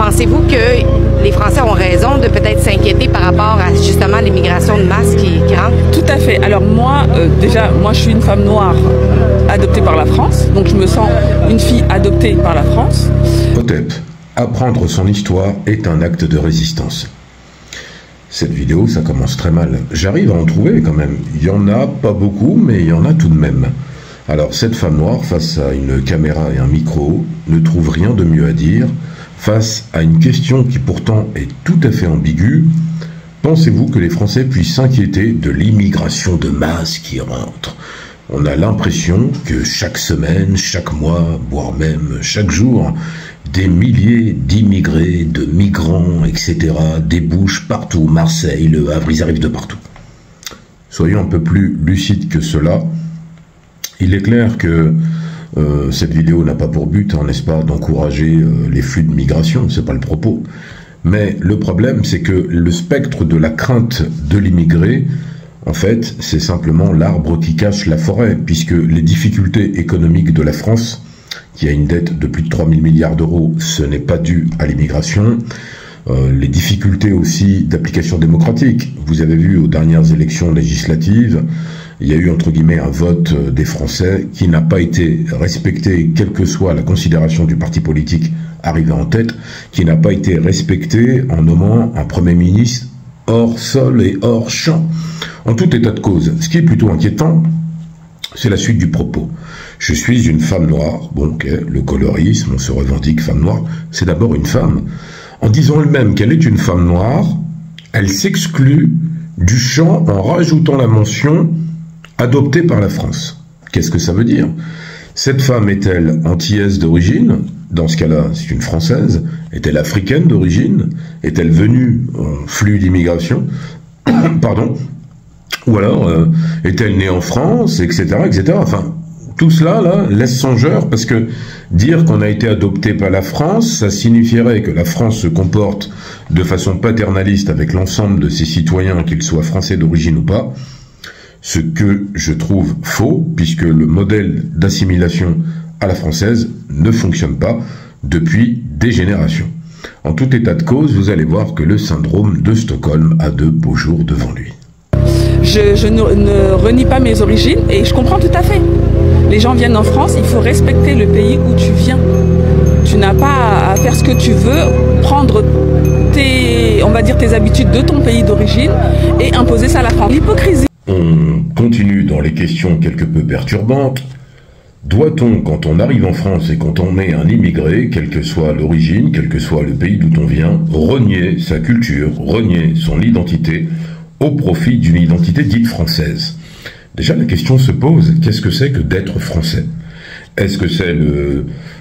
Pensez-vous que les Français ont raison de peut-être s'inquiéter par rapport à justement l'immigration de masse qui rentre? Tout à fait. Alors moi, déjà, moi je suis une femme noire adoptée par la France, donc je me sens une fille adoptée par la France. Hotep, apprendre son histoire est un acte de résistance. Cette vidéo, ça commence très mal. J'arrive à en trouver quand même. Il y en a pas beaucoup, mais il y en a tout de même. Alors, cette femme noire, face à une caméra et un micro, ne trouve rien de mieux à dire. Face à une question qui pourtant est tout à fait ambiguë, pensez-vous que les Français puissent s'inquiéter de l'immigration de masse qui rentre? On a l'impression que chaque semaine, chaque mois, voire même chaque jour, des milliers d'immigrés, de migrants, etc. débouchent partout. Marseille, Le Havre, ils arrivent de partout. Soyons un peu plus lucides que cela. Il est clair que cette vidéo n'a pas pour but, hein, n'est-ce pas, d'encourager les flux de migration, c'est pas le propos. Mais le problème, c'est que le spectre de la crainte de l'immigré, en fait, c'est simplement l'arbre qui cache la forêt, puisque les difficultés économiques de la France, qui a une dette de plus de 3 000 milliards d'euros, ce n'est pas dû à l'immigration. Les difficultés aussi d'application démocratique. Vous avez vu aux dernières élections législatives, il y a eu entre guillemets un vote des Français qui n'a pas été respecté, quelle que soit la considération du parti politique arrivé en tête, qui n'a pas été respecté en nommant un Premier ministre hors sol et hors champ. En tout état de cause, ce qui est plutôt inquiétant, c'est la suite du propos. Je suis une femme noire, bon ok, le colorisme, on se revendique femme noire, c'est d'abord une femme. En disant elle-même qu'elle est une femme noire, elle s'exclut du champ en rajoutant la mention « adoptée par la France ». Qu'est-ce que ça veut dire? Cette femme est-elle antillaise d'origine? Dans ce cas-là, c'est une Française. Est-elle africaine d'origine? Est-elle venue en flux d'immigration? Pardon. Ou alors, est-elle née en France, etc., etc. Enfin, tout cela, là, laisse songeur, parce que dire qu'on a été adopté par la France, ça signifierait que la France se comporte de façon paternaliste avec l'ensemble de ses citoyens, qu'ils soient français d'origine ou pas, ce que je trouve faux, puisque le modèle d'assimilation à la française ne fonctionne pas depuis des générations. En tout état de cause, vous allez voir que le syndrome de Stockholm a de beaux jours devant lui. Je ne renie pas mes origines et je comprends tout à fait. Les gens viennent en France, il faut respecter le pays où tu viens. Tu n'as pas à faire ce que tu veux, prendre on va dire tes habitudes de ton pays d'origine et imposer ça à la France. L'hypocrisie. On continue dans les questions quelque peu perturbantes. Doit-on, quand on arrive en France et quand on est un immigré, quelle que soit l'origine, quel que soit le pays d'où on vient, renier sa culture, renier son identité au profit d'une identité dite française? Déjà, la question se pose, qu'est-ce que c'est que d'être français? Est-ce que c'est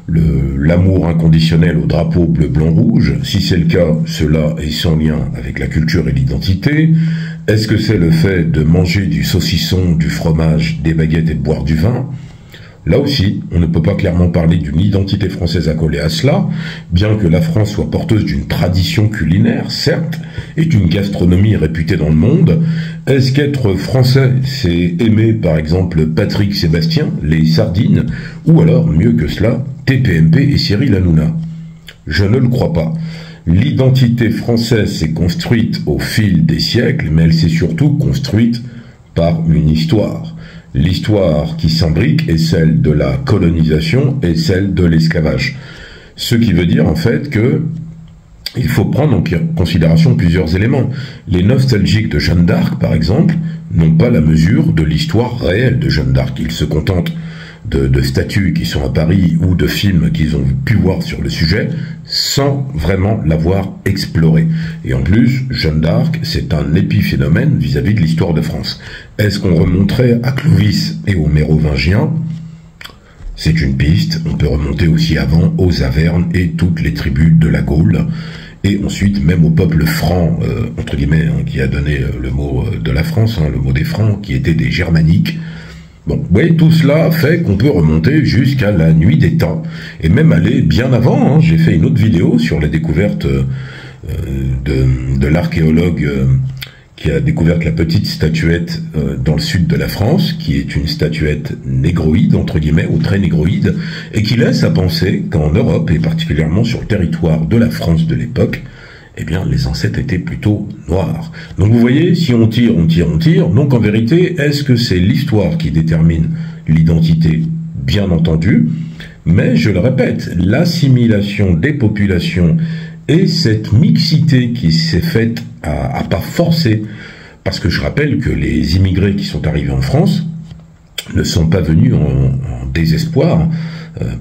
l'amour inconditionnel au drapeau bleu, blanc, rouge? Si c'est le cas, cela est sans lien avec la culture et l'identité. Est-ce que c'est le fait de manger du saucisson, du fromage, des baguettes et de boire du vin? Là aussi, on ne peut pas clairement parler d'une identité française accolée à cela, bien que la France soit porteuse d'une tradition culinaire, certes, et d'une gastronomie réputée dans le monde. Est-ce qu'être français, c'est aimer par exemple Patrick Sébastien, les sardines, ou alors, mieux que cela, TPMP et Cyril Hanouna? Je ne le crois pas. L'identité française s'est construite au fil des siècles, mais elle s'est surtout construite par une histoire. L'histoire qui s'imbrique est celle de la colonisation et celle de l'esclavage. Ce qui veut dire en fait que il faut prendre en considération plusieurs éléments. Les nostalgiques de Jeanne d'Arc, par exemple, n'ont pas la mesure de l'histoire réelle de Jeanne d'Arc. Ils se contentent de statues qui sont à Paris ou de films qu'ils ont pu voir sur le sujet sans vraiment l'avoir exploré. Et en plus, Jeanne d'Arc, c'est un épiphénomène vis-à-vis de l'histoire de France. Est-ce qu'on remonterait à Clovis et aux Mérovingiens? C'est une piste. On peut remonter aussi avant aux Avernes et toutes les tribus de la Gaule. Et ensuite, même au peuple franc, entre guillemets, hein, qui a donné le mot de la France, hein, le mot des Francs, qui étaient des Germaniques. Bon, oui, tout cela fait qu'on peut remonter jusqu'à la nuit des temps, et même aller bien avant, hein. J'ai fait une autre vidéo sur la découverte de l'archéologue qui a découvert la petite statuette dans le sud de la France, qui est une statuette négroïde, entre guillemets, ou très négroïde, et qui laisse à penser qu'en Europe, et particulièrement sur le territoire de la France de l'époque, eh bien, les ancêtres étaient plutôt noirs. Donc vous voyez, si on tire, on tire, on tire. Donc en vérité, est-ce que c'est l'histoire qui détermine l'identité? Bien entendu, mais je le répète, l'assimilation des populations et cette mixité qui s'est faite à pas forcer, parce que je rappelle que les immigrés qui sont arrivés en France ne sont pas venus en désespoir,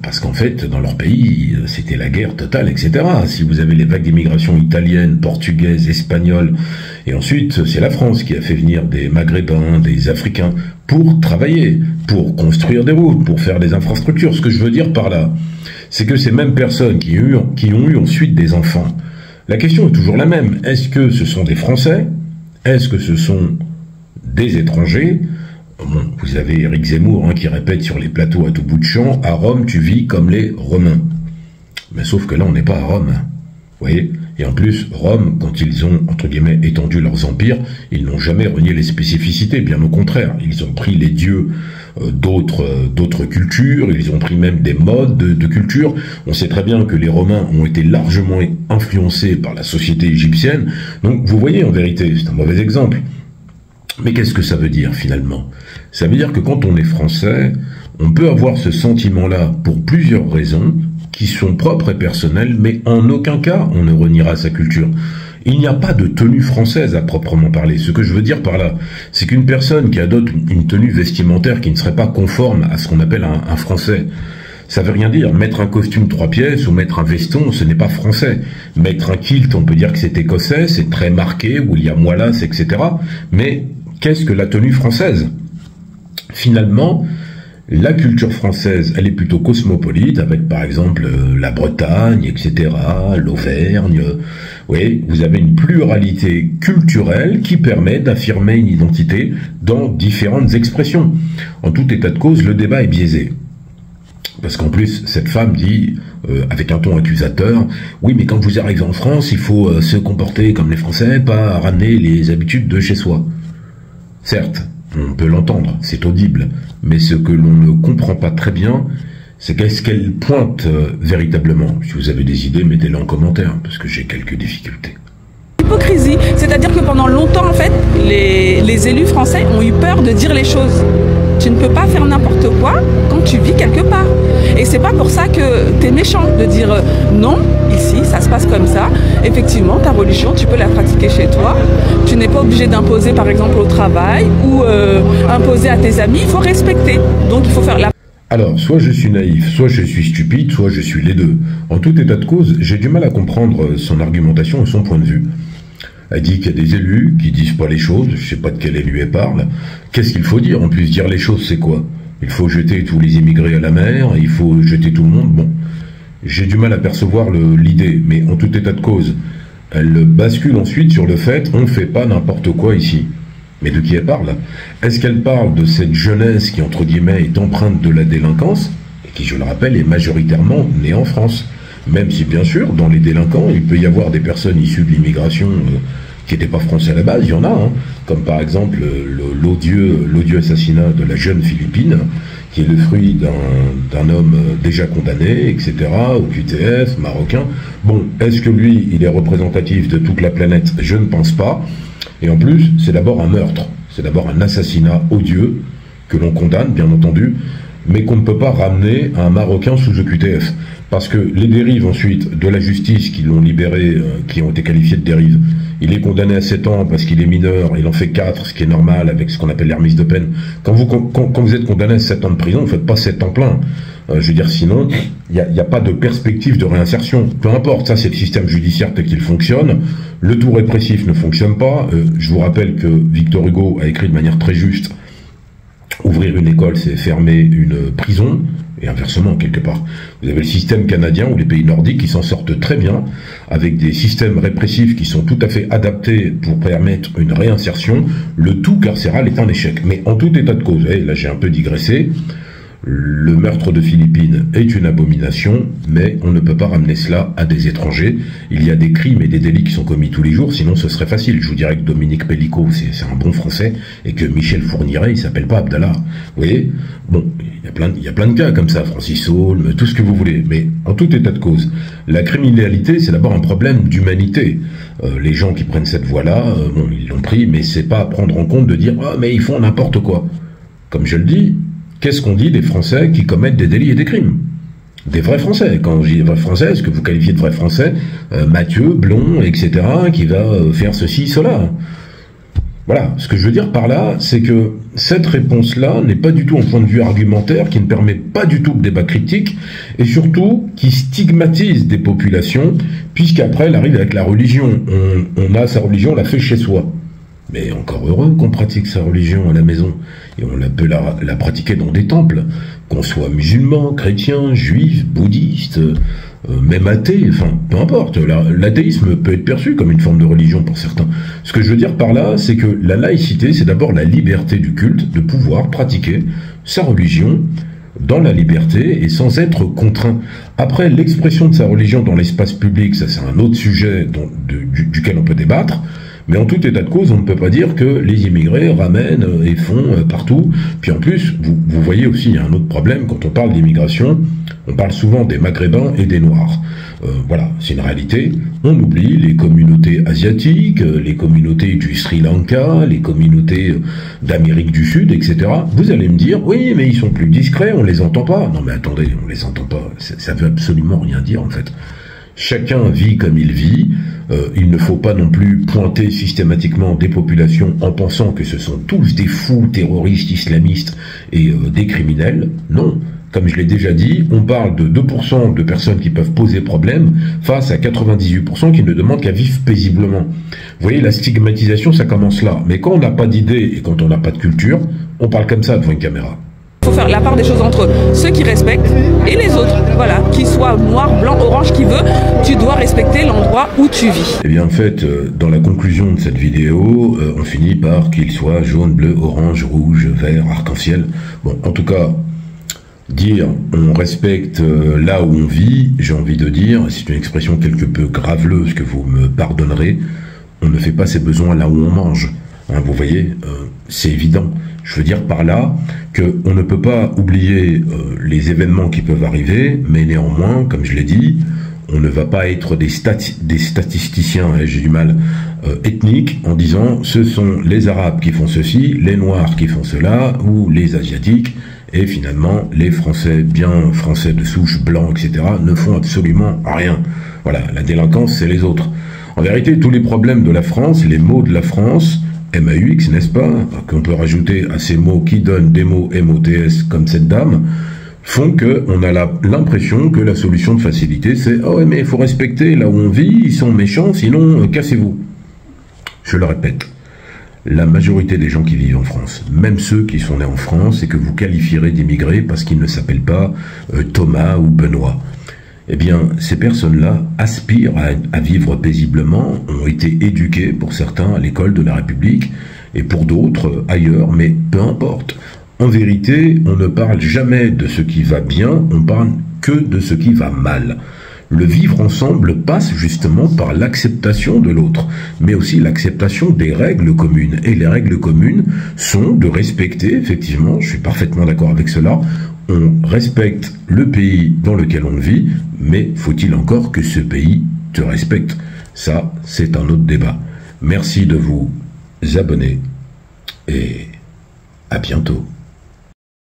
parce qu'en fait, dans leur pays, c'était la guerre totale, etc. Si vous avez les vagues d'immigration italienne, portugaise, espagnole, et ensuite, c'est la France qui a fait venir des Maghrébins, des Africains, pour travailler, pour construire des routes, pour faire des infrastructures. Ce que je veux dire par là, c'est que ces mêmes personnes qui ont eu ensuite des enfants, la question est toujours la même. Est-ce que ce sont des Français? Est-ce que ce sont des étrangers? Bon, vous avez Éric Zemmour qui répète sur les plateaux à tout bout de champ, à Rome tu vis comme les Romains. Mais sauf que là on n'est pas à Rome, vous voyez. Et en plus, Rome, quand ils ont, entre guillemets, étendu leurs empires, ils n'ont jamais renié les spécificités, bien au contraire. Ils ont pris les dieux d'autres cultures, ils ont pris même des modes de culture. On sait très bien que les Romains ont été largement influencés par la société égyptienne. Donc vous voyez, en vérité, c'est un mauvais exemple. Mais qu'est-ce que ça veut dire finalement? Ça veut dire que quand on est français, on peut avoir ce sentiment-là pour plusieurs raisons qui sont propres et personnelles, mais en aucun cas on ne reniera sa culture. Il n'y a pas de tenue française à proprement parler. Ce que je veux dire par là, c'est qu'une personne qui adopte une tenue vestimentaire qui ne serait pas conforme à ce qu'on appelle un français, ça veut rien dire. Mettre un costume 3 pièces ou mettre un veston, ce n'est pas français. Mettre un kilt, on peut dire que c'est écossais, c'est très marqué, William Wallace, etc. Mais qu'est-ce que la tenue française? Finalement, la culture française, elle est plutôt cosmopolite, avec par exemple la Bretagne, etc., l'Auvergne. Oui, vous avez une pluralité culturelle qui permet d'affirmer une identité dans différentes expressions. En tout état de cause, le débat est biaisé. Parce qu'en plus, cette femme dit, avec un ton accusateur, oui, mais quand vous arrivez en France, il faut se comporter comme les Français, pas ramener les habitudes de chez soi. Certes, on peut l'entendre, c'est audible, mais ce que l'on ne comprend pas très bien, c'est qu'est-ce qu'elle pointe véritablement. Si vous avez des idées, mettez-les en commentaire, parce que j'ai quelques difficultés. Hypocrisie, c'est-à-dire que pendant longtemps, en fait, les élus français ont eu peur de dire les choses. Tu ne peux pas faire n'importe quoi quand tu vis quelque part. Et c'est pas pour ça que t'es méchant de dire non, ici, ça se passe comme ça. Effectivement, ta religion, tu peux la pratiquer chez toi. Tu n'es pas obligé d'imposer, par exemple, au travail ou imposer à tes amis. Il faut respecter. Donc, il faut faire la... Alors, soit je suis naïf, soit je suis stupide, soit je suis les deux. En tout état de cause, j'ai du mal à comprendre son argumentation et son point de vue. Elle dit qu'il y a des élus qui disent pas les choses, je sais pas de quel élu elle parle. Qu'est-ce qu'il faut dire? En plus, dire les choses, c'est quoi? Il faut jeter tous les immigrés à la mer, il faut jeter tout le monde. Bon, j'ai du mal à percevoir l'idée, mais en tout état de cause, elle bascule ensuite sur le fait on fait pas n'importe quoi ici. Mais de qui elle parle? Est-ce qu'elle parle de cette jeunesse qui, entre guillemets, est empreinte de la délinquance, et qui, je le rappelle, est majoritairement née en France? Même si, bien sûr, dans les délinquants, il peut y avoir des personnes issues de l'immigration qui n'étaient pas français à la base, il y en a, hein, comme par exemple l'odieux assassinat de la jeune Philippine, qui est le fruit d'un homme déjà condamné, etc., au QTF, marocain. Bon, est-ce que lui, il est représentatif de toute la planète? Je ne pense pas. Et en plus, c'est d'abord un meurtre, c'est d'abord un assassinat odieux, que l'on condamne, bien entendu, mais qu'on ne peut pas ramener à un Marocain sous OQTF. Parce que les dérives ensuite de la justice qui l'ont libéré, qui ont été qualifiées de dérives, il est condamné à 7 ans parce qu'il est mineur, il en fait 4, ce qui est normal avec ce qu'on appelle l'hermise de peine. Quand vous êtes condamné à 7 ans de prison, vous ne faites pas 7 ans plein. Je veux dire, sinon, il n'y a pas de perspective de réinsertion. Peu importe, ça c'est le système judiciaire tel qu'il fonctionne. Le tout répressif ne fonctionne pas. Je vous rappelle que Victor Hugo a écrit de manière très juste, ouvrir une école, c'est fermer une prison, et inversement, quelque part. Vous avez le système canadien ou les pays nordiques qui s'en sortent très bien, avec des systèmes répressifs qui sont tout à fait adaptés pour permettre une réinsertion. Le tout carcéral est un échec. Mais en tout état de cause, là j'ai un peu digressé, Le meurtre de Philippines est une abomination, mais on ne peut pas ramener cela à des étrangers. Il y a des crimes et des délits qui sont commis tous les jours, sinon ce serait facile. Je vous dirais que Dominique Pellicot, c'est un bon Français, et que Michel Fourniret, il s'appelle pas Abdallah. Vous voyez? Bon, il y a plein de cas comme ça, Francis Saulme, tout ce que vous voulez. Mais en tout état de cause, la criminalité, c'est d'abord un problème d'humanité. Les gens qui prennent cette voie-là, bon, ils l'ont pris, mais c'est pas à prendre en compte de dire « Ah, mais ils font n'importe quoi ». Comme je le dis, qu'est-ce qu'on dit des Français qui commettent des délits et des crimes? Des vrais Français. Quand je dis vrais Français, est-ce que vous qualifiez de vrais Français Mathieu, Blond, etc., qui va faire ceci, cela? Voilà. Ce que je veux dire par là, c'est que cette réponse-là n'est pas du tout un point de vue argumentaire, qui ne permet pas du tout de débat critique, et surtout qui stigmatise des populations, puisqu'après, elle arrive avec la religion. On a sa religion, on la fait chez soi. Mais encore heureux qu'on pratique sa religion à la maison. Et on peut la pratiquer dans des temples, qu'on soit musulman, chrétien, juif, bouddhiste, même athée, enfin, peu importe. L'athéisme peut être perçu comme une forme de religion pour certains. Ce que je veux dire par là, c'est que la laïcité, c'est d'abord la liberté du culte, de pouvoir pratiquer sa religion dans la liberté et sans être contraint. Après, l'expression de sa religion dans l'espace public, ça c'est un autre sujet duquel on peut débattre. Mais en tout état de cause, on ne peut pas dire que les immigrés ramènent et font partout. Puis en plus, vous voyez aussi, il y a un autre problème, quand on parle d'immigration, on parle souvent des Maghrébins et des Noirs. Voilà, c'est une réalité. On oublie les communautés asiatiques, les communautés du Sri Lanka, les communautés d'Amérique du Sud, etc. Vous allez me dire, oui, mais ils sont plus discrets, on les entend pas. Non mais attendez, on les entend pas. Ça veut absolument rien dire en fait. Chacun vit comme il vit, il ne faut pas non plus pointer systématiquement des populations en pensant que ce sont tous des fous terroristes, islamistes et des criminels. Non, comme je l'ai déjà dit, on parle de 2% de personnes qui peuvent poser problème face à 98% qui ne demandent qu'à vivre paisiblement. Vous voyez, la stigmatisation, ça commence là. Mais quand on n'a pas d'idée et quand on n'a pas de culture, on parle comme ça devant une caméra. Il faut faire la part des choses entre ceux qui respectent et les autres. Voilà, qu'ils soient noir, blanc, orange, qui veut, tu dois respecter l'endroit où tu vis. Eh bien, en fait, dans la conclusion de cette vidéo, on finit par qu'il soit jaune, bleu, orange, rouge, vert, arc-en-ciel. Bon, en tout cas, dire on respecte là où on vit, j'ai envie de dire, c'est une expression quelque peu graveleuse que vous me pardonnerez, on ne fait pas ses besoins là où on mange. Hein, vous voyez, c'est évident. Je veux dire par là qu'on ne peut pas oublier les événements qui peuvent arriver, mais néanmoins, comme je l'ai dit, on ne va pas être des statisticiens, j'ai du mal, ethniques, en disant ce sont les Arabes qui font ceci, les Noirs qui font cela, ou les Asiatiques, et finalement les Français, bien Français de souche, blancs, etc., ne font absolument rien. Voilà, la délinquance, c'est les autres. En vérité, tous les problèmes de la France, les maux de la France, MAUX, n'est-ce pas, qu'on peut rajouter à ces mots qui donnent des mots MOTS comme cette dame, font qu'on a l'impression que la solution de facilité, c'est « Oh, mais il faut respecter là où on vit, ils sont méchants, sinon cassez-vous ». Je le répète, la majorité des gens qui vivent en France, même ceux qui sont nés en France et que vous qualifierez d'immigrés parce qu'ils ne s'appellent pas Thomas ou Benoît, eh bien, ces personnes-là aspirent à vivre paisiblement, ont été éduquées pour certains à l'école de la République et pour d'autres ailleurs, mais peu importe. En vérité, on ne parle jamais de ce qui va bien, on parle que de ce qui va mal. Le vivre ensemble passe justement par l'acceptation de l'autre, mais aussi l'acceptation des règles communes. Et les règles communes sont de respecter, effectivement, je suis parfaitement d'accord avec cela, on respecte le pays dans lequel on vit, mais faut-il encore que ce pays te respecte? Ça, c'est un autre débat. Merci de vous abonner et à bientôt.